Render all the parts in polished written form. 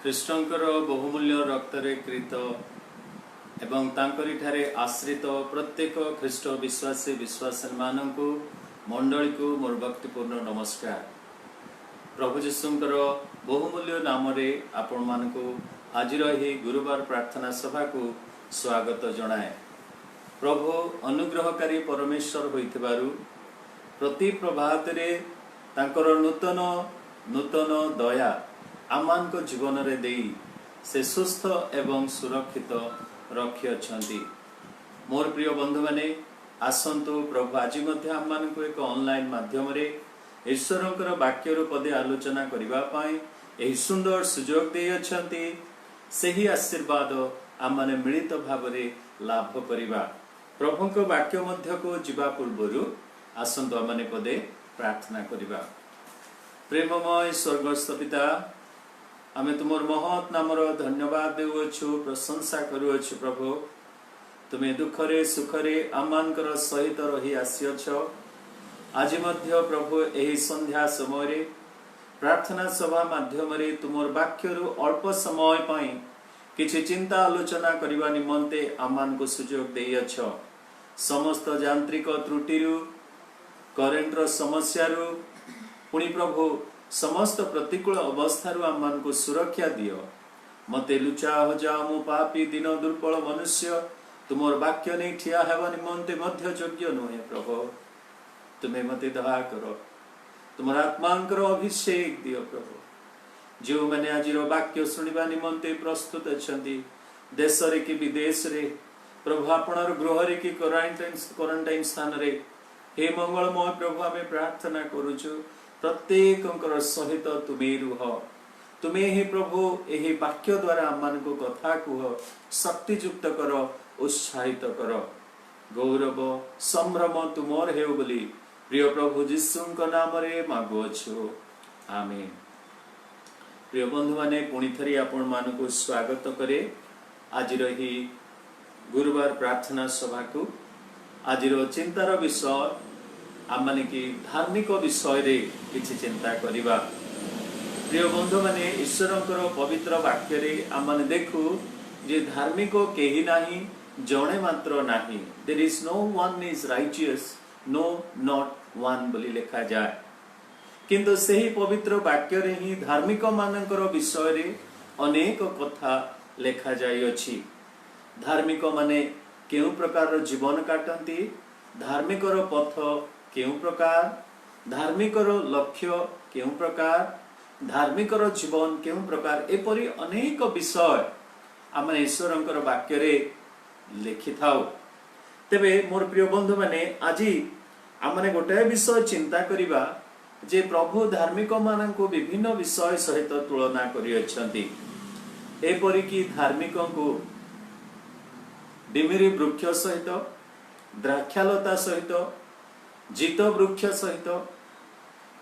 कृष्णंकर बहुमूल्य रक्तरे कृत एवं तांकरी ठारे आश्रित प्रत्येक ख्रीष्ट विश्वासी विश्वासी मानकु मंडली को मोर भक्तिपूर्ण नमस्कार। प्रभु जीशुंकर बहुमूल्य नाम रे आपण मानकु आजिर ही गुरुवार प्रार्थना सभा को स्वागत जनाए। प्रभु अनुग्रहकारी परमेश्वर होइथिबारु प्रति प्रभात रे तांकर नूतन नूतन दया आमान को जीवन रे देई से सुस्थ एवं सुरक्षित रखी अछंती। मोर प्रिय बंधु माने आसंतु प्रभु आज मध्य आम मान को एक ऑनलाइन माध्यम रे ईश्वरंकर वाक्य रो पदे आलोचना करिबा पाई एही सुंदर सुजोग दे अछंती। सेही आशीर्वाद आम माने मिलित भाव रे लाभ करिबा। प्रभुक वाक्य मध्य को जीवा पूर्वरु आसंतु आम माने पदे प्रार्थना करिबा। प्रेममय स्वर्गस्थ पिता, आमे तुमर महत नामर धन्यवाद देउछु, प्रशंसा करूछु। प्रभु तुमे दुखरे सुखरे आमानकर सहित रही आसियछ। आज मध्य प्रभु एही संध्या समय रे प्रार्थना सभा माध्यम रे तुमर वाक्यरु अल्प समय पई किछि चिंता आलोचना करिवा निमंते आमान को सुजोग देइछ। समस्त यांत्रिक त्रुटिरु करेंटर समस्यारु पुणी प्रभु समस्त प्रतिकूल अवस्थारु आमान को सुरक्षा दियो। मते लुचा हो जा मु पापी दिन दुर्बल मनुष्य तुमर वाक्य नहीं ठिया हेबा निमंते मध्य योग्य नुहे। प्रभु तुमे मते दया करो, तुमर आत्मांकर अभिषेक दियो। प्रभु जो माने आजिर वाक्य सुनिबा निमंते प्रस्तुत अछंती देश रे कि विदेश रे प्रभु आपणर गृह रे कि क्वारंटाइन स्थान रे हे मंगलमय प्रभु आमे प्रार्थना करूछु प्रत्येक सहित तुमे रुह। तुमे ही प्रभु यही वाक्य द्वारा आम को कथा कुह, शक्तियुक्त कर, उत्साहित कर। गौरव संभ्रम तुमर हेउ बोली प्रिय प्रभु जीशुंक नाम रे मागुअछु, आमेन। प्रिय बंधु माने पुणी थरी आपण मानकु स्वागत करे आजिर ही गुरुवार प्रार्थना सभा को। आजिर चिंतार विषय आम की धार्मिक विषय रे किछि चिंता करिबा। प्रिय बंधु माने ईश्वरंकर पवित्र वाक्य रे आम देखु जे धार्मिक केही नाही, जणे मात्र नाही। There is no one is righteous, no not one बोली लिखा जाए। किंतु सेही पवित्र वाक्य रे ही धार्मिक मानकर विषय रे अनेक कथा लिखा जाई अछि। धार्मिक माने केउ प्रकार जीवन काटंती, धार्मिकर पथ केउ प्रकार, धार्मिकर लक्ष्य केउ प्रकार, धार्मिकर जीवन केउ प्रकार, एपरि अनेक विषय आम ईश्वरंकर वाक्य रे लिखि थाउ। तेबे मोर प्रिय बंधु माने आजी आमने गोटे विषय चिंता करिबा जे प्रभु धार्मिक माननको विभिन्न विषय सहित तुलना करि अछंती। एपरि कि धार्मिक को डिमिरी वृक्ष सहित, द्राक्षालता सहित, जीत वृक्ष सहित,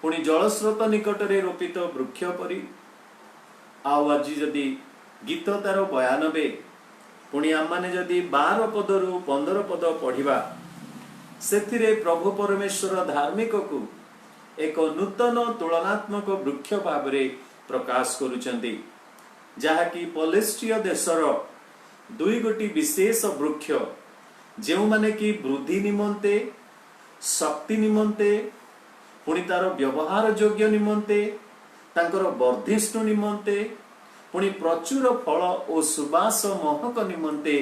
पुणी जलस्रोत निकट रे रोपित वृक्ष परी। आउ आज जदि गीत तार 92 पुणी आम माने जदि 12 पदरु 15 पद पढ़िबा, सेथिरे प्रभु परमेश्वर धार्मिक को एक नूतन तुलनात्मक वृक्ष भाव रे प्रकाश करूचंती, जहा कि पलेस्टिय देशर दुई गोटी विशेष वृक्ष जेउ माने कि वृद्धि निमंते, शक्ति निमंते, पुणी तार व्यवहार योग्य निमंते, तांकर वर्धिष्णु निमंते, पुणी प्रचुर फल और सुबास महक निमंते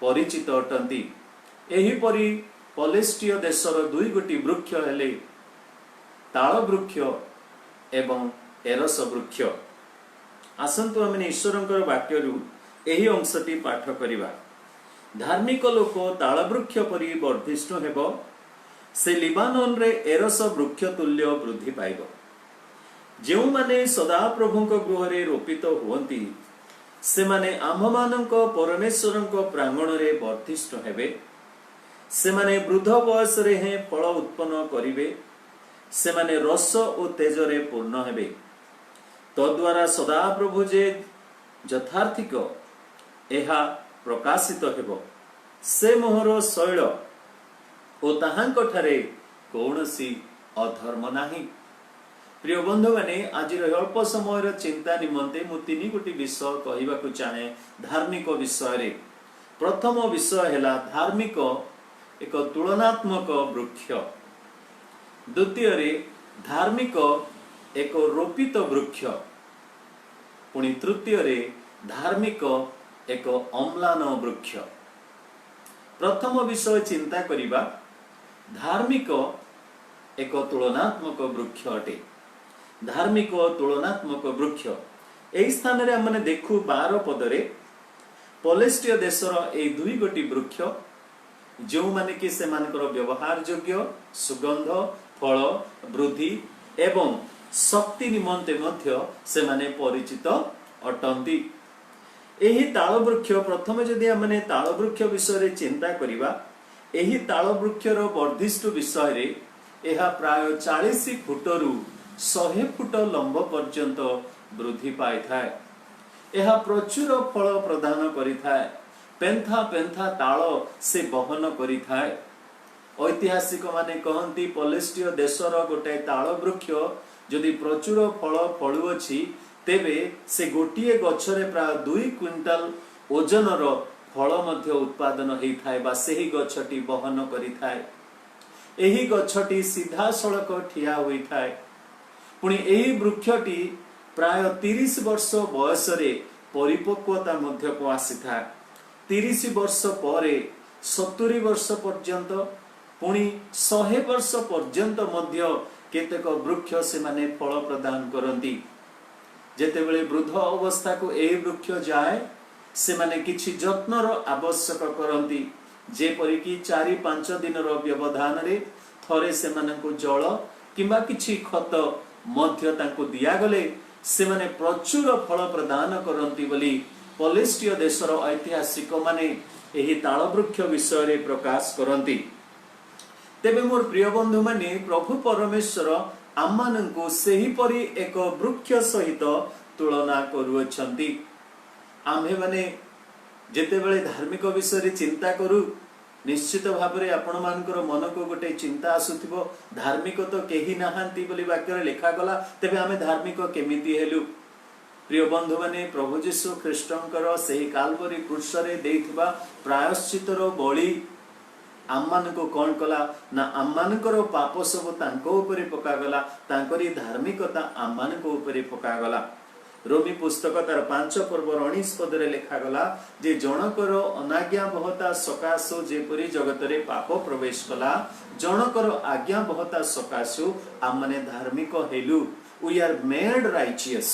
परिचित अटंती। एही परी पलेस्टिय देशर दुई गोटी वृक्ष हेले ताल वृक्ष एवं एरस वृक्ष। आसंतु आमे ईश्वरंकर वाक्यरु एही अंशटी पाठ करिबा। धार्मिक लोक ताल वृक्ष परी वर्धिष्णु हेबो, से लिबानन रे एरस वृक्ष तुल्य वृद्धि पाइब। जेउ माने सदा प्रभुंक गृह रे रोपित हुवंती, से माने आममानंक परमेश्वरंक प्रांगण रे वर्धिष्णु हेबे। से माने वृद्ध बयस रे हे फल उत्पन्न करिवे, से माने रस और तेज रे पूर्ण हेबे। तद्वारा सदा प्रभु जे यथार्थिक एहा प्रकाशित हेबो। से मोहर शैल ओ ताहांक ठारे कौनसी अधर्म नाही। प्रिय बंधु मैंने आज अल्प समय चिंता निमंते मु तीन गोटी विषय कहवाक चाहे धार्मिक विषय रे। प्रथम विषय है धार्मिक एक तुलनात्मक वृक्ष, द्वितीय रे धार्मिक एक रोपित वृक्ष, पुणी तृतीय रे धार्मिक एक अम्लान वृक्ष। प्रथम विषय चिंता करिबा धार्मिक एक तुलनात्मक वृक्ष अटे। धार्मिक तुलनात्मक वृक्ष एही स्थान रे हमने देखु 12 पदरे पलेस्टिय देशर ए दुई गोटी वृक्ष जो माने कि से मानकर व्यवहार योग्य सुगंध फल वृद्धि एवं शक्ति निमंते मध्य से माने परिचित अटंती। एही ताल वृक्ष प्रथमे जदि हमने ताल वृक्ष विषय रे चिंता करिबा एही ताल वृक्षर वर्धिष्ठ विषय रे एहा प्राय 40 फुट रु 100 फुट लंब पर्यंत वृद्धि पाई थाए। एहा प्रचुर फल प्रदान करि थाए। पेंथा पेंथा ताल से बहन करि थाए। ऐतिहासिक माने कहंती पलेस्टिय देशर गोटे ताल वृक्ष जदि प्रचुर फल फलु अछि तेबे से गोटिए गछरे प्राय 2 क्विंटाल ओजनर फल मध्य उत्पादन हेई थाए बा सेही गछटी बहन करि थाए। एही गछटी सीधा सड़क ठिया होई थाए। पुणी एही वृक्षटी प्राय 30 वर्ष बयस रे परिपक्वता मध्य को आसी थाए। 30 वर्ष परे 70 वर्ष पर्यंत पुणी 100 वर्ष पर्यंत मध्य केतेक वृक्ष से माने फल प्रदान करंती। जेतेबेले वृद्ध अवस्था को एही वृक्ष जाए से माने किछि जत्नर आवश्यक करंती। जेपरि कि 4-5 दिनर व्यवधान रे थरे से माननको जल किंबा किछि खत मध्य तांको दिया गले से माने प्रचुर फल प्रदान करंती बोली पलेस्टिय देशर ऐतिहासिक माने एही ताल वृक्ष विषय रे प्रकाश करंती। तेबे मोर प्रिय बंधु माने प्रभु परमेश्वर आम्मानंको सेही परि एक वृक्ष सहित तुलना करूछंती। आम्भे माने जेतेबेले धार्मिक विषय रे चिंता करू निश्चित भाव में आपण मानकर मन को गोटे चिंता आसुथिबो धार्मिक तो केही नाहांती बोली वाक्य रे लेखा गला तेबे आमे धार्मिक केमिति हेलु। प्रिय बंधु माने प्रभु यीशु ख्रीष्टंकर सेही काल्वरी क्रूस रे देइथिबा प्रायश्चितर बळी आम्मान को कौन कला ना आम्मानकर पाप सब तांको ऊपर पकागला तांकरी धार्मिकता आम्मान को ऊपर पकागला। रोमी पुस्तक तार 5 पर्व 19 पदरे लेखा गला जे जनकर अनाज्ञा बहता सकाशो जेपरी जगत रे पाप प्रवेश कला जनकर आज्ञा बहता सकाशो आमने धार्मिक हेलु। We are made righteous.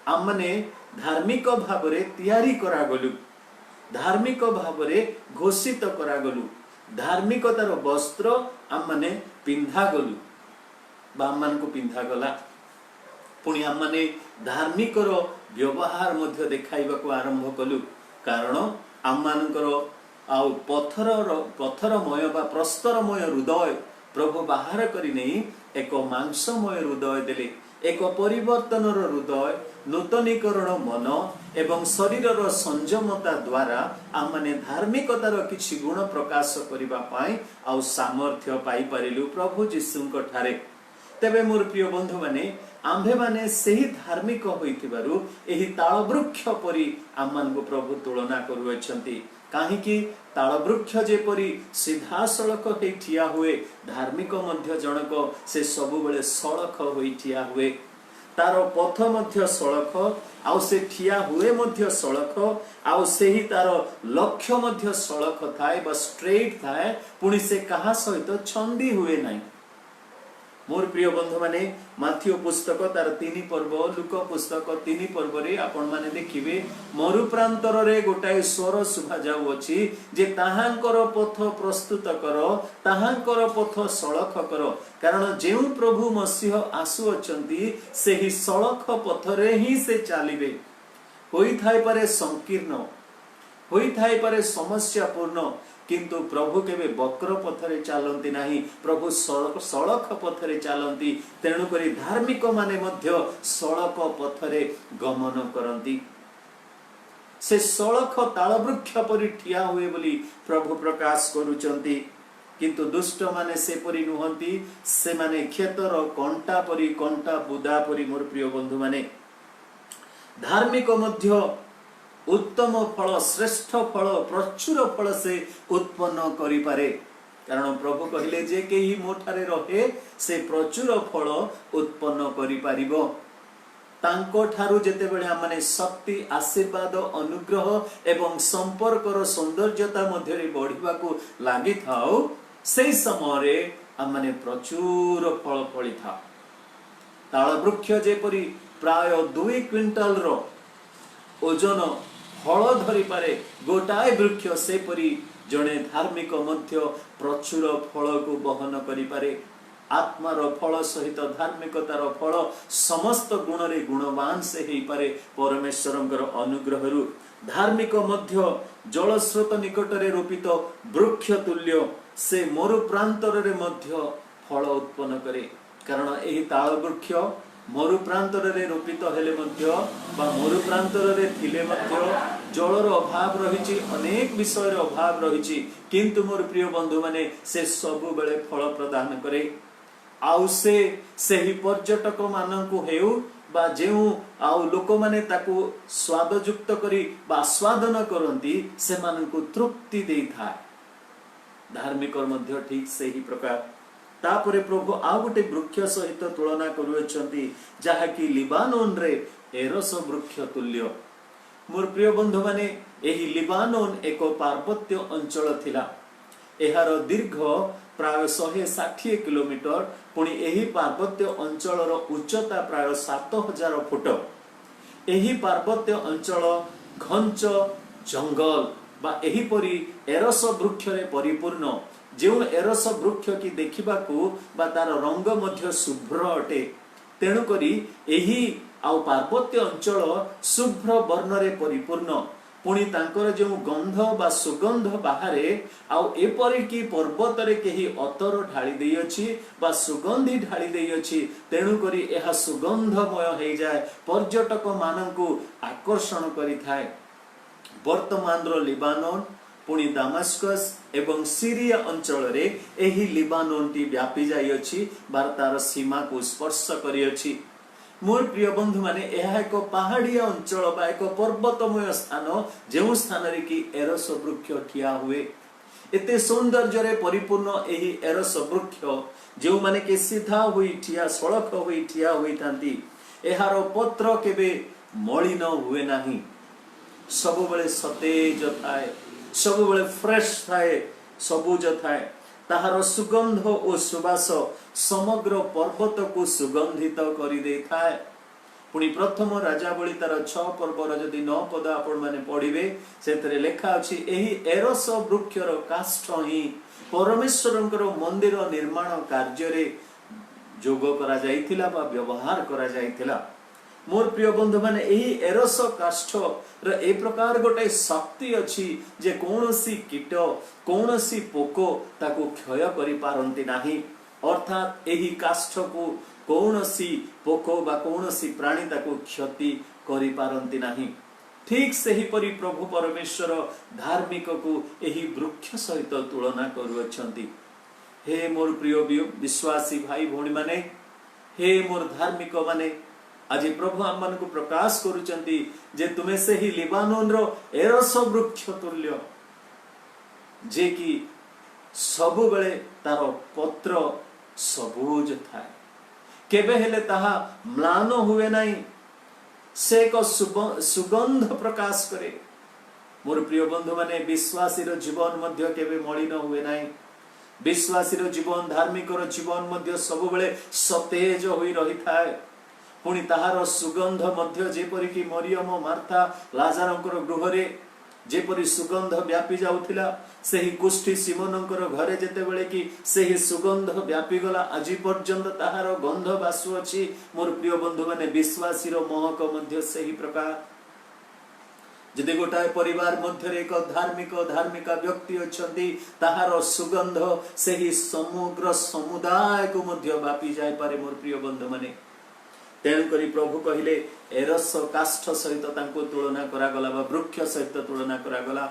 आमने धार्मिक भाव रे तयारी करा गलु, धार्मिक भाव रे घोषित करा गलु, धार्मिकतार वस्त्र आमने पिंधा गलु बा आमन को पिंधा गला। पुणी आमने धार्मिकर व्यवहार मध्य देखाइबा को आरंभ कलु कारण आममानकर आउ पत्थरमय बा प्रस्तरमय हृदय प्रभु बाहर करि नहीं एक मांसमय हृदय देले। एक परिवर्तनर हृदय नूतनीकरण मन एवं शरीरर संयमता द्वारा आमने धार्मिकतार किछि गुण प्रकाश करिबा पाई आउ सामर्थ्य पाई परिलु प्रभु यीशुंक ठारे। तेबे मोर प्रिय बंधु माने आम्भे माने सेही धार्मिक होइथिबारु एही ताल वृक्ष परि आम्मानकु प्रभु तुलना करूछंती। काहेकि ताल वृक्ष जेपरि सीधा सड़क हे ठिया हुए धार्मिक मध्य जनक से सबु बेले सड़क होई ठिया हुए। तार पथ मध्य सड़क आउ से ठिया हुए मध्य सड़क आउ सेही तार लक्ष्य मध्य सड़क थाए बा स्ट्रेट थाए। पुणी से कहा सहित छंदी हुए नाही। मोर प्रिय बंधु माने माथ्यू पुस्तक तार 3 पर्व लुक पुस्तक 3 पर्व रे आपण माने देखिबे मरु प्रांतर रे गोटाए स्वर सुभा जाउ अछि जे ताहांकर पथ प्रस्तुत करो ताहांकर पथ सड़क करो कारण जेउ प्रभु मसीह आसु अछंती सेही सड़क पथ रे ही से चालिबे। होई थाई पारे संकीर्ण होई थाई पारे समस्या पूर्ण किंतु प्रभु केबे वक्र पथरे चलंती नाही। प्रभु सड़क पथरे चलंती। तेणु करी धार्मिक माने मध्य सड़क पथरे गमन करंती। से सड़क ताल वृक्ष परि ठिया हुए बोली प्रभु प्रकाश करूचंती किंतु दुष्ट माने से परी नुहंती, से माने खेतर कंटा परी, कंटा बुदा परी। मोर प्रिय बंधु माने धार्मिक मध्य उत्तम फल, श्रेष्ठ फल, प्रचुर फल से उत्पन्न करि पारे। कारण प्रभु कहले जे केही मोठारे रहे से प्रचुर फल उत्पन्न करि पारिबो। तांको ठारू जेतेबेले आमने शक्ति, आशीर्वाद, अनुग्रह एवं संपर्कर सौंदर्यता मध्य बढ़िबा को लागि थाओ, से समय आमने प्रचुर फल फली था। ताल वृक्ष जेपरी प्राय 2 क्विंटल रो ओजन फल धरी पारे गोटाए वृक्ष, से परी जड़े धार्मिक मध्य प्रचुर फल को बहन करि पारे। आत्मार फल सहित धार्मिकतार फल समस्त गुण रे गुणवान से हेई पारे परमेश्वरंकर अनुग्रह रु। धार्मिक मध्य जलस्रोत निकट रे रोपित वृक्ष तुल्य से मरु प्रांतर रे मध्य फल उत्पन्न करे। कारण एही ताल वृक्ष मरु प्रांतर रे रोपित हेले मध्य बा मरु प्रांतर रे थिले मध्य जलर अभाव रहिछि, अनेक विषयर अभाव रहिछि, किंतु मोर प्रिय बंधु माने से सब बेले फल प्रदान करे। आउ से सही पर्यटक मानकु हेउ बा जेउ आउ लोक माने ताकू स्वादयुक्त करी बा स्वादन करंती, से मानकु तृप्ति देई थाए। धार्मिक मध्य ठीक से ही प्रकार। तापरे प्रभु आउ गोटे वृक्ष सहित तुलना करुछंती, जहा कि लिबानोन रे एरस वृक्ष तुल्य। मोर प्रिय बंधु माने एही लिबानोन एक पार्वत्य अंचल थिला। एहार दीर्घ प्राय 160 किलोमीटर, पुणी एही पार्वत्य अंचलर उच्चता प्राय 7000 फुट। एही पार्वत्य अंचल घंच जंगल बा एही परी एरस वृक्ष रे परिपूर्ण। जो एरस वृक्ष की देखिबाकू बा तार रंग मध्य शुभ्र अटे, तेणु करी एही आउ पार्वत्य अंचल शुभ्र वर्ण रे परिपूर्ण। पुणी तांकर जो गंध बा सुगंध बाहरे, आउ एपरि की पर्वत रे केही अतर ढाली देई अछि बा सुगंधी ढाली देई अछि, तेणु करी एहा सुगंधमय हेई जाय, पर्यटक माननकू आकर्षण करि थाए। वर्तमान रो लिबानोन, पुणी दामास्कस एवं सीरिया अंचल रे एही लिबानोन टी व्यापी जाई अछि, वार्तार सीमा को स्पर्श करि अछि। मोर प्रिय बंधु माने यह एक पहाड़िया अंचल बा एक पर्वतमय स्थान, जो स्थान रे कि एरस वृक्ष ठिया हुए। एते सौंदर्य रे परिपूर्ण एही एरस वृक्ष जो माने के सीधा हुई ठिया, सड़क हुई ठिया हुई थांती। एहारो पत्र केबे मलिन हुए नाही, सब बेले सतेज थाए, सब बेले फ्रेश थाए, सबुज थाए। ताहार सुगंध और सुवास समग्र पर्वत को सुगंधित करि दे थाए। पुणी प्रथम राजावली तार 6 पर्वर जदि 9 पद आपण माने पढ़िबे, सेतरे लेखा अछि, एही एरस वृक्षर काष्ठ ही परमेश्वरंकर मंदिर निर्माण कार्य रे जोग करा जाइथिला बा व्यवहार करा जाइथिला। मोर प्रिय बंधु माने एही एरस काष्ठ र ए प्रकार गोटे शक्ति अछि जे कोनोसी कीट, कोनोसी पोको ताको क्षय करि पारंती नाही। अर्थात एही काष्ठ को कोनोसी पोको बा कोनोसी प्राणी ताको क्षति करि पारंती नाही। ठीक सही परि प्रभु परमेश्वर धार्मिक को एही वृक्ष सहित तुलना करुअछंती। हे मोर प्रिय विश्वासी भाई भौणी माने, हे मोर धार्मिक माने, आज प्रभु आम मन को प्रकाश करुचंती जे तुमे से ही लिबानोन रो एरस वृक्ष तुल्य, जे कि सबु बेले तार पत्र सबुज थाए, केबे हेले ताहा म्लान हुए नाही, से एक सुगंध प्रकाश करे। मोर प्रिय बंधु माने विश्वासी रो जीवन मध्य केबे मलिन हुए नाही। विश्वासी रो जीवन, धार्मिक रो जीवन मध्य सबु बेले सतेज होई रही थाए। पुणी ताहार सुगंध मध्य जेपरि कि मरियम मार्था लाजारंकर गृह रे जेपरि सुगंध व्यापी जाउथिला, सेही कुष्ठी सिमोनंकर घरे जेते बेले कि सेही सुगंध व्यापी गला, आज पर्यंत ताहार गंध बासु अछि। मोर प्रिय बंधु माने विश्वासी रो महक मध्य सेही प्रकार। जदि गोटाए परिवार मध्य एक धार्मिका व्यक्ति अछंती, ताहार सुगंध सेही समग्र समुदाय को मध्य व्यापी जाय पारे। मोर प्रिय बंधु माने तेणु करी प्रभु कहिले एरस काष्ठ सहित तांको तुलना करा गला बा वृक्ष सहित तुलना करा गला।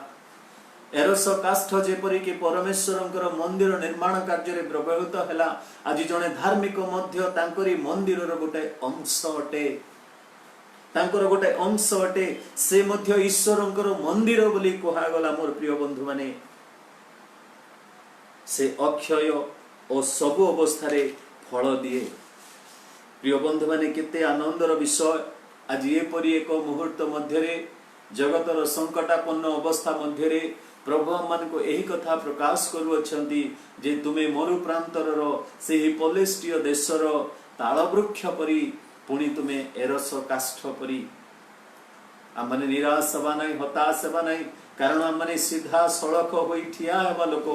एरस काष्ठ जेपरी कि परमेश्वरंकर मंदिर निर्माण कार्य व्यवहृत हैला आज जने धार्मिक मध्य तांकरी मंदिरर गोटे अंश अटे तांकर गोटे अंश अटे से मध्य ईश्वरंकर मंदिर बोली कहागला मोर प्रिय बंधु माने से अक्षय और सबु अवस्था फल दिए प्रिय बंधु माने केते आनंदर विषय आज एपरी एक मुहूर्त मध्य जगतर संकटापन्न अवस्था मध्य प्रभु मान को यही कथा प्रकाश करुअछंती जे तुमे मरु प्रांतर से पलेस्टीय देशर ताल वृक्ष परी पुणी तुमे एरस काष्ठ परी आमने निराश हवा नहीं हताश हवा नहीं कारण आमने सीधा सड़क होई ठिया हेबा लोक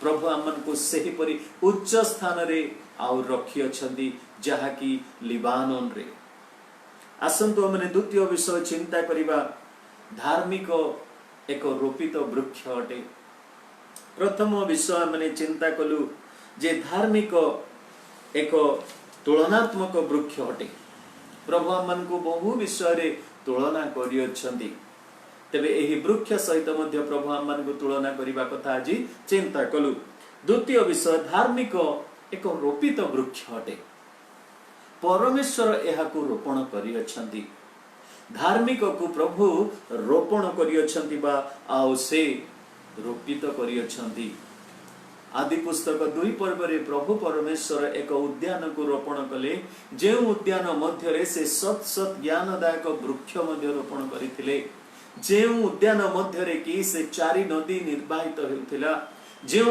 प्रभु आमन को सही परी उच्च स्थान रे आउ रखी अछंती जहा कि लिबानन रे आसंतु आमने द्वितीय विषय चिंता करिबा धार्मिक एक रोपित वृक्ष अटे प्रथम विषय मैंने चिंता कलु जे धार्मिक एक तुलनात्मक वृक्ष अटे प्रभु आमन को बहु विषय रे तुलना करियछंती तेबे एही वृक्ष सहित मध्य प्रभु आमन को तुलना करिबा कथा आज चिंता कलु द्वितीय विषय धार्मिक एक रोपित वृक्ष अटे परमेश्वर एहाकु रोपण करियछंती धार्मिक को प्रभु रोपण करियछंती बा आउ से रोपित करियछंती आदि पुस्तक 2 पर्व रे प्रभु परमेश्वर एक उद्यान को रोपण कले जे उद्यान मध्य रे से सत सत ज्ञानदायक वृक्ष मध्य रोपण करिथिले जे उद्यान मध्य रे कि से 4 नदी निर्वाहित हेउथिला जे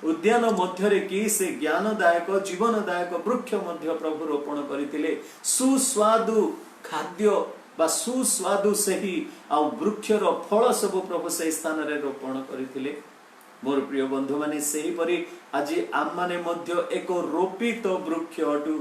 उद्यान मध्य रे कि से ज्ञानदायक जीवनदायक वृक्ष मध्य प्रभु रोपण करिथिले सुस्वादु खाद्य बा सुस्वादु सही आ वृक्षर फल सब प्रभु से स्थान रे रोपण करिथिले मोर प्रिय बंधु माने सही परी आज आम माने मध्य एक रोपित वृक्ष अटु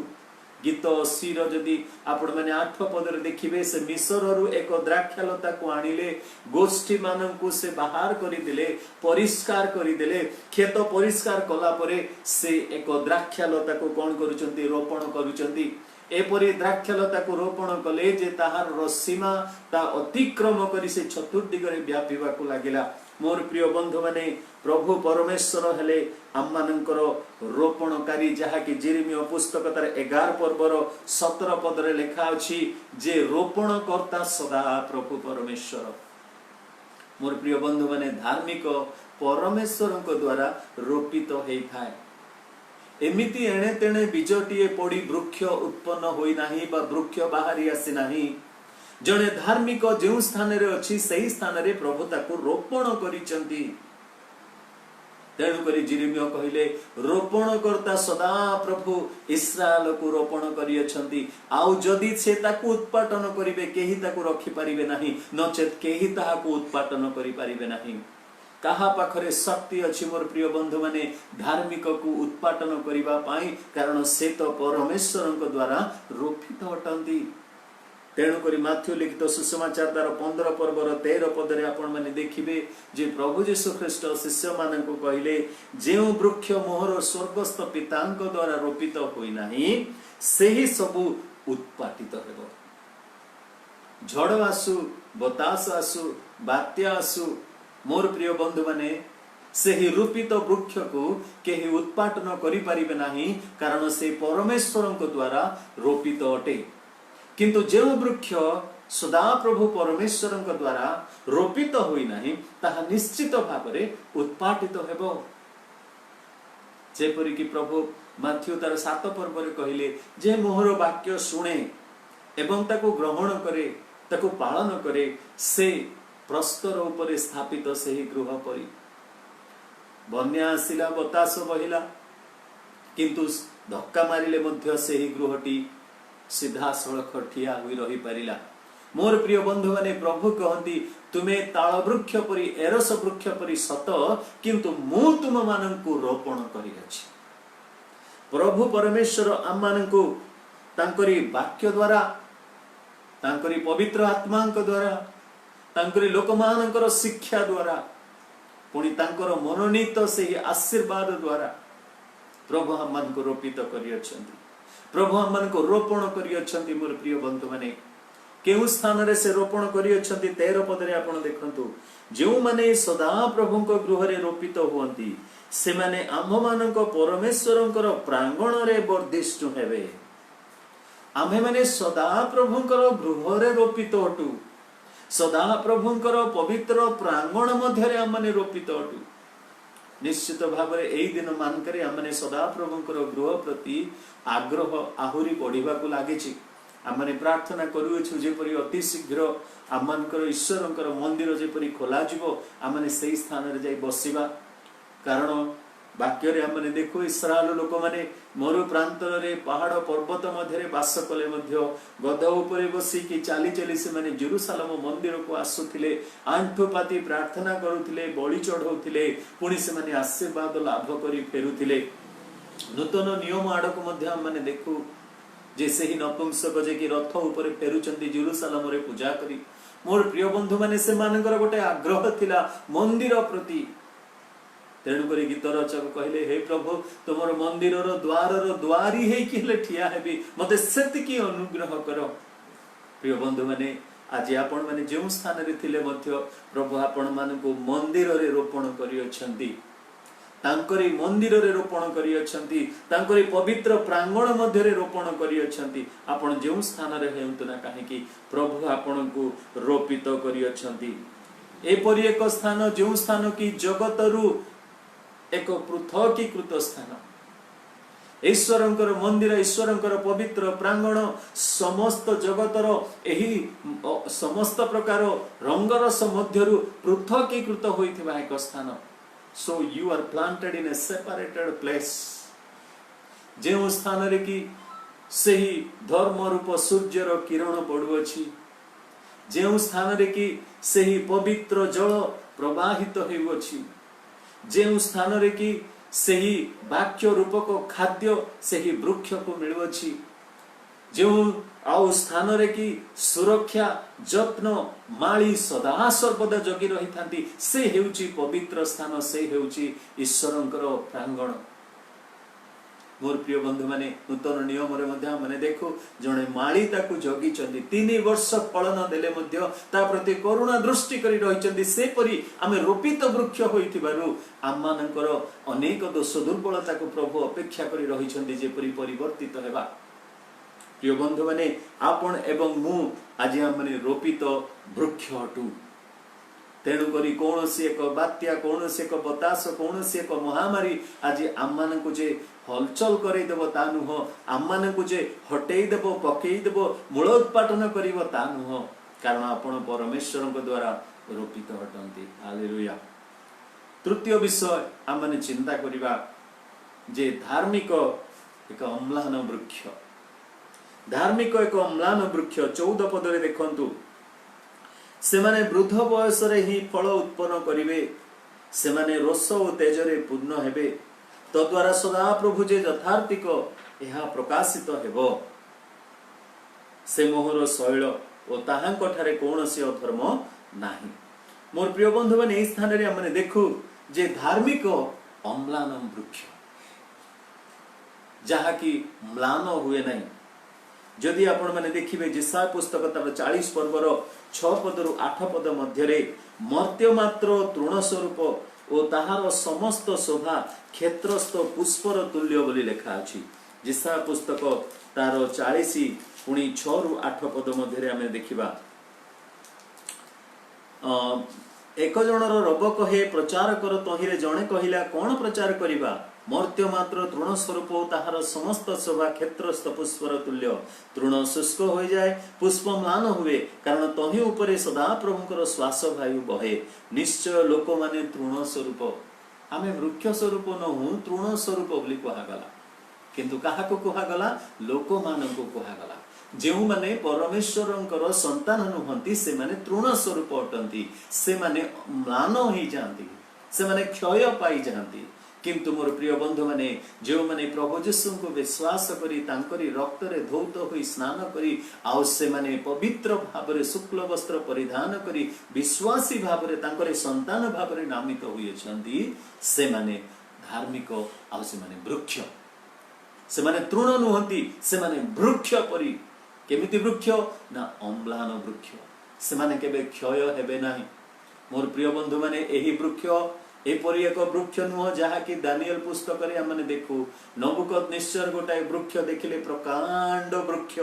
गीत 80 रो जदी आपण माने 8 पद रे देखिबे से मिस्र रु एक द्राक्षालता को आनिले गोष्ठी माननकु से बाहर करि दिले परिष्कार करि दिले खेत परिष्कार कला परे से एक द्राक्षालता को कोन करूचंती रोपण करूचंती एपरी द्राक्षलता को रोपण कले जे ताहार सीमा ता अतिक्रम करी से चतुर्दिगरे व्यापीबा को लागिला मोर प्रिय बंधु माने प्रभु परमेश्वर हेले आम्मानंकर रोपणकारी जहा कि जेरेमिया पुस्तक तार 11 पर्वर 17 पद रे लिखा अछि जे रोपण करता सदा प्रभु परमेश्वर मोर प्रिय बंधु माने धार्मिक परमेश्वरक द्वारा रोपित हेई थाए एमिति एणे तेणे बीजटीए पड़ी वृक्ष उत्पन्न होई नाही बा वृक्ष बाहरी आसी नाही जने धार्मिक जो स्थान रे अछि सही स्थान रे प्रभु ताको रोपण करिचंती तेणु करी जेरेमिया कहिले रोपण करता सदा प्रभु इस्राएल को रोपण करियछंती आउ जदी से ताको उत्पादन करिवे केही ताको रखि परिबे नाही नचेत केही ताहाको उत्पादन करि परिबे नाही कहा पाखरे शक्ति अछि मोर प्रिय बंधु माने धार्मिक को उत्पादन करिबा पाई कारण से तो परमेश्वरक द्वारा रोपित अटंती तेणु करी माथ्यू लिखित सुसमाचार तार 15 पर्वर 13 पद रे आपण माने देखिबे जे प्रभु यीशु ख्रीष्ट शिष्य माननकु कहिले जेउ वृक्ष मोहर स्वर्गस्थ पितांक द्वारा रोपित होई नाही सेही सबु उत्पादित हेबो झड़ आसु बतास आसु बात्या आसु मोर प्रिय बंधु माने सेही रूपित वृक्ष को केही उत्पादन करि परिबे नाही कारण से परमेश्वरक द्वारा रोपित अटे किंतु जे वृक्ष सदा प्रभु परमेश्वरक द्वारा रोपित होई नाही ताहा निश्चित भाबरे उत्पादित हेबो जेपरि कि प्रभु माथ्यू तार 7 पर्व रे कहिले जे मोहर वाक्य सुने एवं ताको ग्रहण करे ताको पालन करे से प्रस्तर उपरे स्थापित सही गृह परी बन्या आसिला बतास बहिला किंतु धक्का मारिले मध्य सही गृहटी सीधा सड़क ठिया हुई रही पारिला मोर प्रिय बंधु माने प्रभु कहती तुमे ताल वृक्ष परी एरस वृक्ष परी सत किंतु मु तुम माननकु रोपण करि अछि प्रभु परमेश्वर आम माननकु तांकरी वाक्य द्वारा तांकरी पवित्र आत्मांक द्वारा तांकरी लोकमानकर शिक्षा द्वारा पुणी तांकर मनोनीत से आशीर्वाद द्वारा प्रभु हम को रोपित करियछंती प्रभु हम को रोपण करियछंती मोर प्रिय बंधु माने केउ स्थान रे से रोपण करी अछंती 13 पदरे आपण देखंतु जो माने सदा प्रभु को गृह रे रोपित हुअंती से माने आम मानक परमेश्वरंकर प्रांगण रे वर्धिष्ठु हेबे। आमे माने सदा प्रभुंकर गृह रे रोपित अटु, सदा प्रभुंकर पवित्र प्रांगण मध्य आम माने रोपित अटु। निश्चित भाव में एई दिन मानकरे आम माने सदा प्रभुंकर गृह प्रति आग्रह आहुरी बढ़िबा को लागिछि। आमने प्रार्थना करूछु जेपरि अति शीघ्र आमनकर ईश्वरंकर मंदिर जेपरि खोला जिवो आमने सेई स्थान रे जाई बसिबा। कारण वाक्य रे आमने देखो इस्राएल लोक माने मरु प्रांतर रे पहाड़ पर्वत मध्य रे वास कले मध्य गध उपरे बसी कि चाली चाली से माने जेरूशलेम मंदिर को आसुथिले, आंठु पाती प्रार्थना करुथिले, बलि चढ़ौथिले, पुणी से माने आशीर्वाद लाभ करी फेरुथिले। नूतन नियम आड़क मध्य माने देखू जे सही नपुंसक जे कि रथ ऊपर फेरुचंदी जेरूशलेम रे पूजा करी। मोर प्रिय बंधु माने से मानकर गोटे आग्रह थिला मंदिर प्रति। तेणु करी गीत रचक कहले हे प्रभु तुमर मंदिर रो द्वार रो द्वारी हे कि हेले ठिया हेबी मते सेतिकी अनुग्रह करो। प्रिय बंधु माने आज आपण माने जे स्थान रे थिले मध्य प्रभु आपण मानकु मंदिर रे रोपण करी अछंती, तांकरी मंदिर रे रोपण करी अछंती, तांकरी पवित्र प्रांगण मध्य रे रोपण करी अछंती। आपण जे स्थान रे हेउत ना काहे कि प्रभु आपणकु रोपित करी अछंती। एपरि एक स्थान जे स्थान की जगतरु एक पृथकीकृत स्थान, ईश्वरंकर मंदिर, ईश्वरंकर पवित्र प्रांगण, समस्त जगतर एही समस्त प्रकार रंगरस मध्यरु पृथकीकृत होइथिबा एक स्थान। So you are planted in a separated place। जे स्थान रे कि सही धर्म रूप सूर्यर किरण पड़ुअछि, जे स्थान रे कि सही पवित्र जल प्रवाहित हेउछि, जे स्थान रे कि सही वाक्य रूपक खाद्य सही वृक्ष को मिलुछि, जो आउ स्थान रे कि सुरक्षा जत्न माली सदा सर्वदा जगी रही थांती से हेउची पवित्र स्थान, से हेउची ईश्वरंकर प्रांगण। मोर प्रिय बंधु माने नूतन नियम रे मध्य माने देखो जणे माली ताकू जगी चंदी 3 वर्ष फल न देले मध्य ता प्रति करुणा दृष्टि करी रही चंदी। से परी आमे रोपित वृक्ष होइथिबारु आम मानकर अनेक दोष दुर्बलता को प्रभु अपेक्षा करी रही चंदी जे परी परिवर्तित हेबा। प्रिय बंधु माने आपण एवं मु आज हमने रोपित वृक्ष अटू। तेणु करी कौन सी एक बात्या, कौन सी एक बतास, कौन सी एक महामारी आज आम मान को जे हलचल करे देव ता नुह, आम मान को जे हटेई देव पकई देव मूलोत्पाटन करिव ता नुह, कारण आपण परमेश्वर द्वारा रोपित हटंती। हालेलुया। तृतीय विषय आम माने चिंता करिबा जे धार्मिक एक अम्लान वृक्ष, धार्मिक एक अम्लान वृक्ष। 14 पदरे देखंतु से माने वृद्ध बयस रे ही फल उत्पन्न करिवे, से माने रोष और तेज रे पूर्ण हेबे, तद्वारा सदा प्रभु जे यथार्थिक यह प्रकाशित हेबो। से मोहर शैल और ताहांक ठारे कौनसी अधर्म नाही। मोर प्रिय बंधु माने एई स्थान रे हमने देखु जे धार्मिक अम्लान वृक्ष जहा की म्लान हुए नहीं। जदि आपण माने देखिबे जेसा पुस्तक तार 40 पर्वर 6 पदरु 8 पद मध्यरे मर्त्य मात्र तृण स्वरूप और ताहार समस्त शोभा क्षेत्रस्थ पुष्पर तुल्य बोली लिखा अछि। जेसा पुस्तक तार 40 पुणी 6 रु 8 पद मध्यरे आमे देखिबा एक जनर रब कहे प्रचार कर तहिरे जणे कहिला कोन प्रचार करिबा, मर्त्य मात्र तृण स्वरूप ताहार समस्त शोभा क्षेत्रस्थ पुष्पर तुल्य। तृण शुष्क हो जाए, पुष्प म्लान हुए, कारण तहि उपरे सदा प्रभुकर श्वास वायु बहे। निश्चय लोक माने तृण स्वरूप, आमे वृक्ष स्वरूप नहु तृण स्वरूप बोली कहागला। किंतु काहाको कहागला? लोक माननको कहागला। जो माने परमेश्वरंकर संतान नुहंती से माने तृण स्वरूप अटंती, से माने म्लान हो जाती, से माने क्षय पाई जाती। किंतु मोर प्रिय बंधु माने जो माने प्रभु यीशु को विश्वास करी तांकरी रक्त रे धौत होई स्नान करी आउ से माने पवित्र भाव रे शुक्ल वस्त्र परिधान करी विश्वासी भाव रे तांकरे संतान भाव रे नामित होई छंती, से माने धार्मिक आउ से माने वृक्ष, से माने तृण नुहंती, से माने वृक्ष परी केमिति वृक्ष ना अम्लान वृक्ष से माने केबे क्षय हेबे नाही। मोर प्रिय बंधु माने एही वृक्ष एपरि एक वृक्ष नुह जहाँ कि दानियल पुस्तक रे हमने देखू नबुकदनेस्सर गोटाए वृक्ष देखिले प्रकांड वृक्ष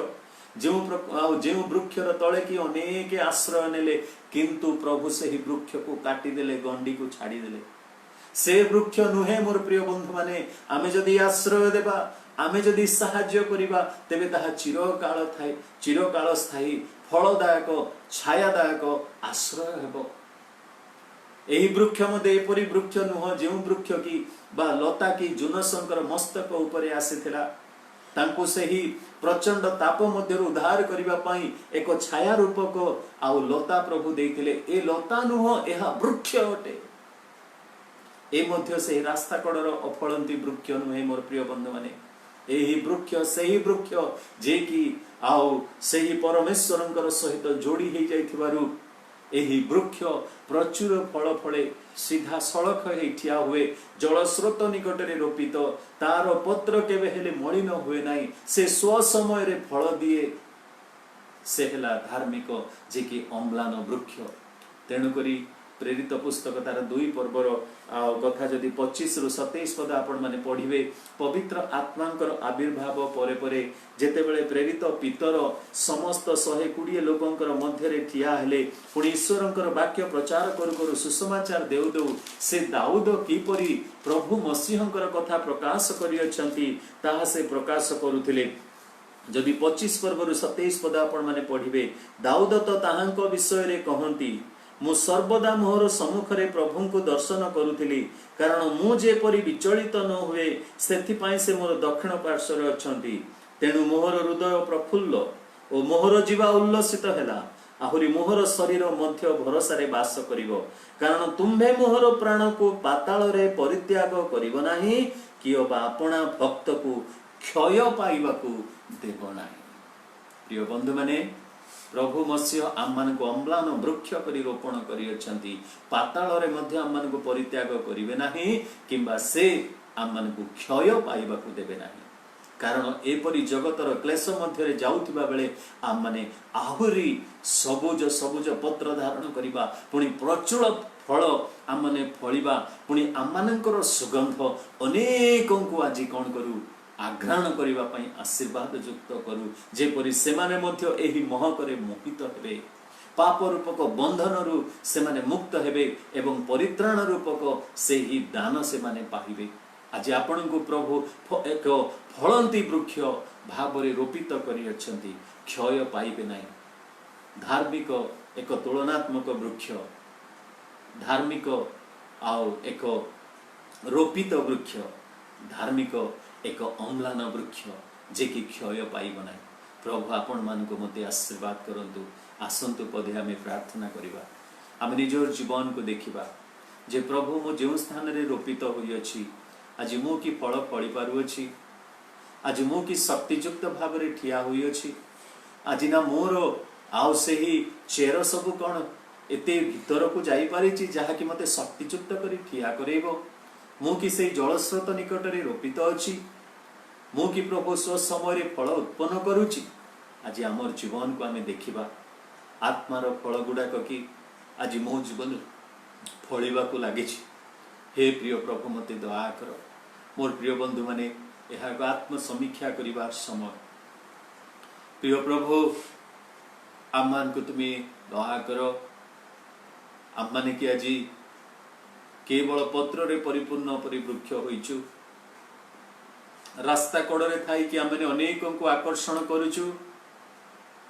जो वृक्षर तले कि अनेक आश्रय नेले किंतु प्रभु से ही वृक्ष को काटी देले गंडी को छाड़ी देले। से वृक्ष नुहे मोर प्रिय बंधु माने आमे जदि आश्रय देबा आमे जदि साहाय्य करिबा तेबे ताहा चिरकाल स्थायी फलदायक छायादायक आश्रय हेबो। एही वृक्ष मध्य एपरि वृक्ष नुह जो वृक्ष की बा लता की जुनसंकर मस्तक उपरे आसीथिला तांको सेही प्रचंड ताप मध्य उद्धार करिबा पई एक छाया रूपक आउ लता प्रभु देथिले। ए लता नुह एहा वृक्ष अटे। ए मध्य से रास्ता कड़र अफलंती वृक्ष नुहे मोर प्रिय बंधु माने एही वृक्ष सेही वृक्ष जे कि आउ सेही परमेश्वरंकर सहित जोड़ी हे जाइथिबारु एही वृक्ष प्रचुर फल फले सीधा सड़क ठिया हुए जल स्रोत निकट में रोपित तार पत्र केबे हेले मलिन हुए नाही से स्व समय रे फल दिए से हेला धार्मिक जे कि अम्लान वृक्ष। तेणु करी प्रेरित पुस्तक तार 2 पर्वर कथा जदि 25 रु 27 पद आपण माने पढ़िबे पवित्र आत्मांकर आविर्भाव परे परे जेतेबेले प्रेरित पितर समस्त 120 लोकंकर मध्य रे ठिया हेले पुणी ईश्वरंकर वाक्य प्रचार करू करू सुसमाचार देउ देउ से दाऊद किपरि प्रभु मसीहंकर कथा प्रकाश करियछंती ताहा से प्रकाश करूथिले। जदि 25 पर्वर 27 पद आपण माने पढ़िबे दाऊद तो ताहांक विषय रे कहंती मु सर्वदा मोहर सम्मुखरे प्रभु को दर्शन करुथिली कारण मु जेपरि विचलित न हुए सेथिपाई से मोर दक्षिण पार्श्वरे अछंती तेणु मोहर हृदय प्रफुल्ल और मोहर जीवा उल्लसित हेला आहुरी मोहर शरीर मध्य भरोसा रे वास करिवो कारण तुम्भे मोहर प्राण को पाताल रे परित्याग करिवो नाही कियो बा अपना भक्त को क्षय पाइबा को देबो नाही। प्रिय बंधु माने प्रभु मसीह आम मान को अम्लान वृक्ष करी रोपण करियछंती पाताल रे मध्य आम मान को परित्याग करिवे नाही किंबा से आम मान को क्षय पाइबा को देबे नाही कारण एपरि जगतर क्लेश मध्य रे जाउथिबा बेले आम माने आहुरी सबुज सबुज पत्र धारण करिबा पुणी प्रचुर फल आम माने फलिबा पुणी आम मानकर सुगंध अनेकों को आज कोन करू आघ्राण करिबा पई आशीर्वाद युक्त करू जेपरि सेमाने मध्य एही महकरे मोहित हेबे पाप रूपक बंधन रु सेमाने मुक्त हेबे एवं परित्राण रूपक सेही दान सेमाने पाहिबे। आज आपण को प्रभु एक फलंती वृक्ष भावरे रोपित करि अछंती क्षय पाइबे नाही। धार्मिक एक तुलनात्मक वृक्ष धार्मिक आउ एक रोपित वृक्ष धार्मिक एक अम्लान वृक्ष जे कि क्षय पाइब नाही। प्रभु आपण मान को मते आशीर्वाद करंतु आसंतु पदे आमे प्रार्थना करिबा आमे निजर जीवन को देखिबा जे प्रभु मो जे स्थान रे रोपित होई अछि आज मो की फल फली पारु अछि आज मो की शक्तियुक्त भाव रे ठिया होई अछि आज ना मोर आउ सेही चेर सब कोन एते भीतर को जाई पारि छि जहा कि मते शक्तियुक्त करी ठिया करेबो मु कि से जलस्रोत निकट रे रोपित अछि मु कि प्रभु स्व समय फल उत्पन्न करूची। आज आमर जीवन को आमे देखिबा आत्मार फल गुडाक कि आज मो जीवन फलिबा को लागिछि। हे प्रिय प्रभु मते दया कर मोर प्रिय बंधु माने एहा आत्म समीक्षा करिबार समय प्रिय प्रभु आमान को तुमे दया कर आम माने कि आज केवल पत्र रे परिपूर्ण परिवृक्ष होइछु रास्ता कड़े थाई कि आम अनेकों को आकर्षण करुचु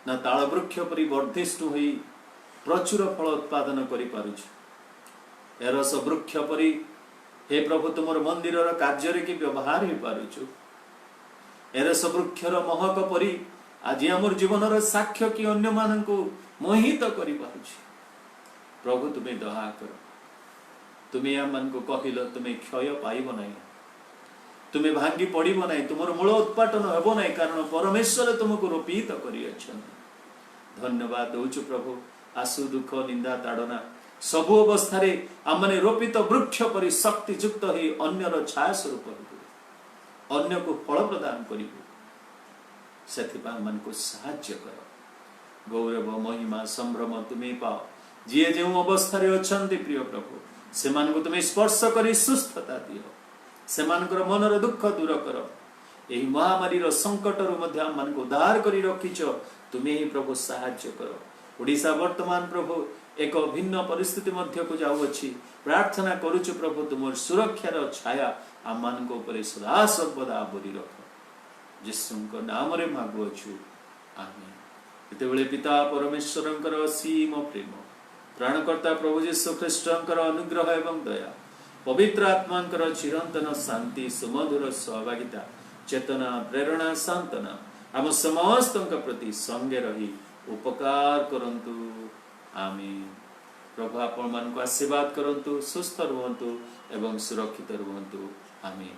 ना ताल वृक्ष परि वर्धिष्ठ होई प्रचुर फल उत्पादन करि पारुछु एरस वृक्ष परि हे प्रभु तुमर मंदिर कार्य रे कि व्यवहार हो पारुछु एरस वृक्षर महक परि आज आमर जीवन साक्ष्य कि अन्य मान को मोहित करि पारुछु। प्रभु तुम्हें दया कर तुम्हें आम मान को कहिल तुम्हें क्षय पाइब नहीं तुम्हें भांगी पड़ब ना तुम मूल उत्पाटन हेब ना कारण परमेश्वर तुमको रोपित कर धन्यवाद दौचु प्रभु आसु दुख निंदा ताड़ना सबु अवस्था आम मैंने रोपित वृक्ष पर शक्तियुक्त हो अन्यर छाया स्वरूप अन्य को फल प्रदान करूँ ସେଥିପାଇଁ ଆମମାନଙ୍କୁ ସାହାଯ୍ୟ କର। ଗୌରବ महिमा संभ्रम तुम्हें पाओ। जी जो अवस्था अच्छा प्रिय प्रभु से तुम्हें स्पर्श कर सुस्थता दियो, से मनर दुख दूर कर। यही महामारी संकट रू उद्धार कर रखिच, तुम्हें ही प्रभु साहाय्य कर। ओडिशा वर्तमान प्रभु एक भिन्न परिस्थिति मध्य को जाऊँगी, प्रार्थना करुच प्रभु तुम सुरक्षार छाया आम मान सदा सर्वदा आवरी रख। यीशु नाम रे मागुअछु, आमेन। इतबेले पिता परमेश्वरंकर असीम प्रेम, प्राणकर्ता प्रभु यीशु ख्रीष्टंकर अनुग्रह एवं दया, पवित्र आत्मांकर चिरंतन शांति सुमधुर सहभागिता चेतना प्रेरणा सांत्वना आम समस्त प्रति संगे रही उपकार करंतु, आमेन। प्रभु आपण मान आशीर्वाद करंतु, सुस्थ रुहंतु एवं सुरक्षित रुहंतु, आमेन।